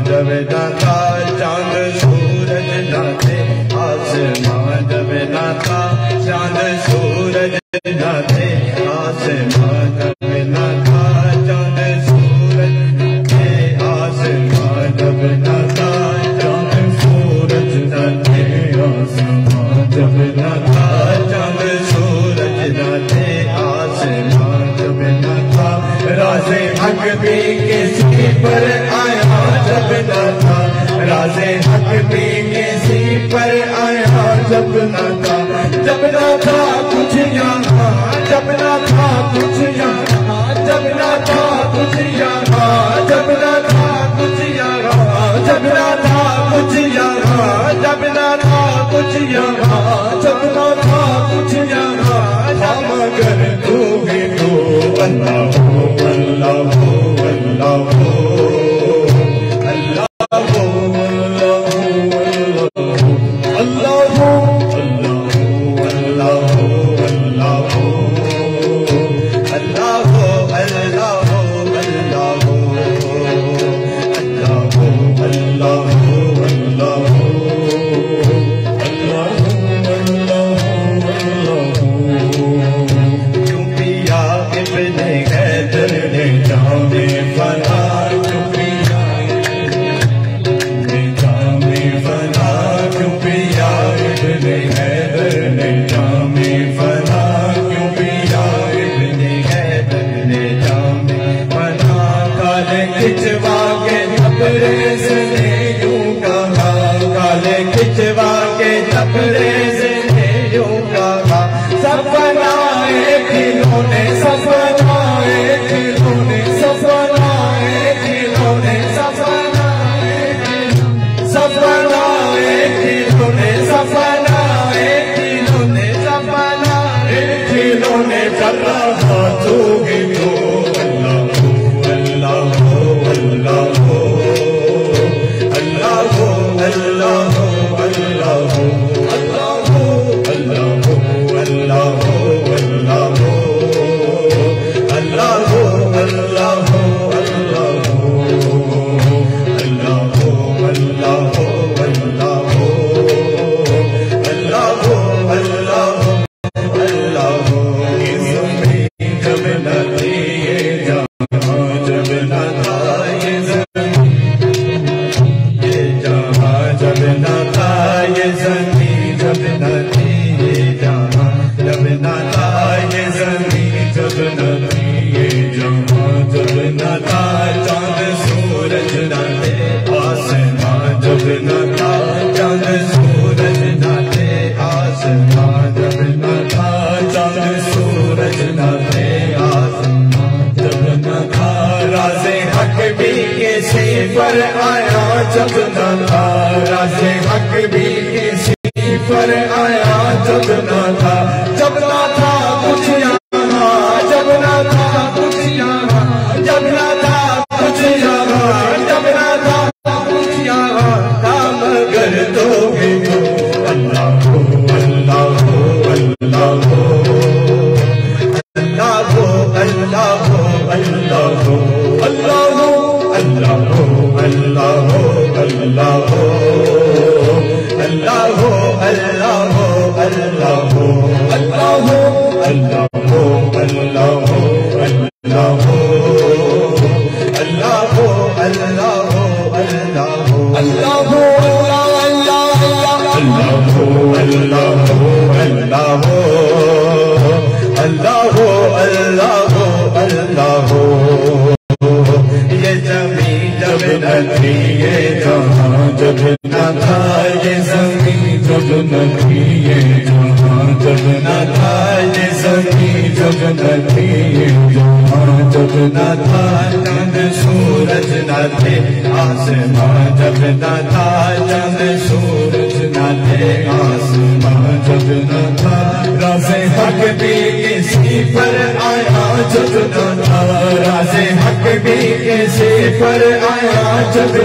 جب نہ تھا چاند سورج نہ تھے آسمان جب نہ تھا چاند سورج نہ تھے آسمان جب نہ تھا چاند سورج نہ تھے آسمان جب نہ تھا چاند سورج نہ تھے آسمان جب نہ تھا چاند سورج نہ تھے آسمان جب نہ تھا راز حق بھی کسی پر آیا جب نہ تھا راز حق بھی کسی پر آیا جب نہ تھا کچھ یہاں جب نہ تھا کچھ یہاں جب نہ تھا کچھ یہاں جب نہ تھا کچھ یہاں جب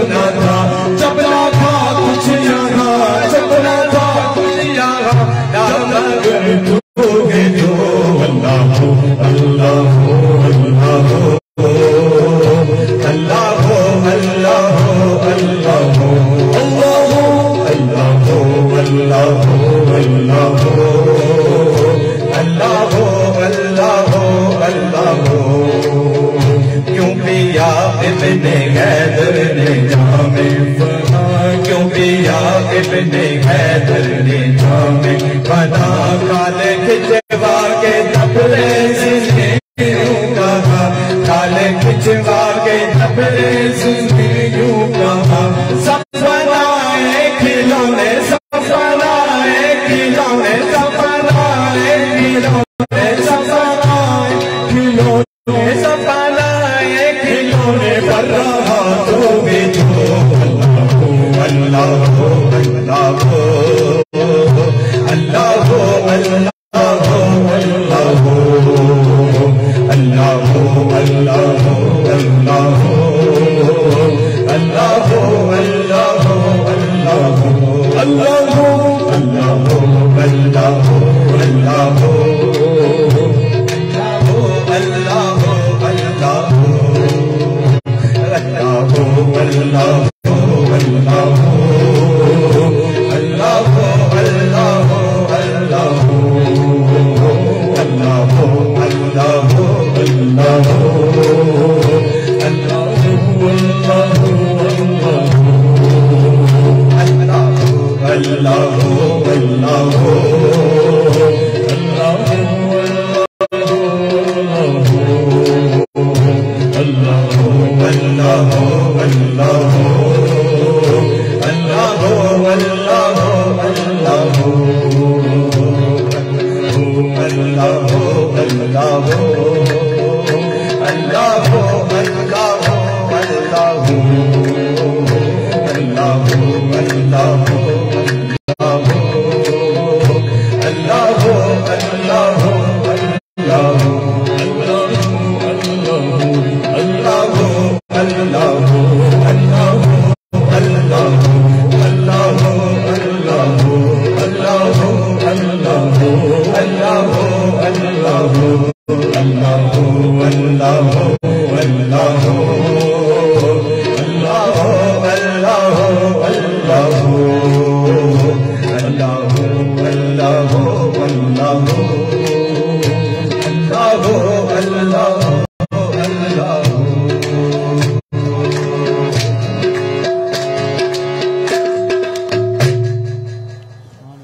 نہ تھا کچھ یہاں جب نہ تھا کچھ یہاں جب نہ تھا کچھ یہاں مگر تو ہی تو اللہ ہو اللہ ہو اللہ ہو اللہ ابن حیدر نے جام بنا کالے کھچوا کے تبریز نے یوں کہا کالے کھچوا کے تبریز نے یوں کہا سب بنائے کھلونے سب بنائے کھلونے سب بنائے کھلونے سب بنائے کھلونے سب بنائے کھلونے پر رہا تو بھی جو اللہ ہو اللہ ہو اللہ ہو اللہ ہو اللہ ہو اللہ ہو اللہ ہو اللہ ہو اللہ ہو اللہ ہو اللہ ہو اللہ ہو اللہ ہو اللہ ہو اللہ ہو اللہ ہو اللہ ہو اللہ ہو اللہ ہو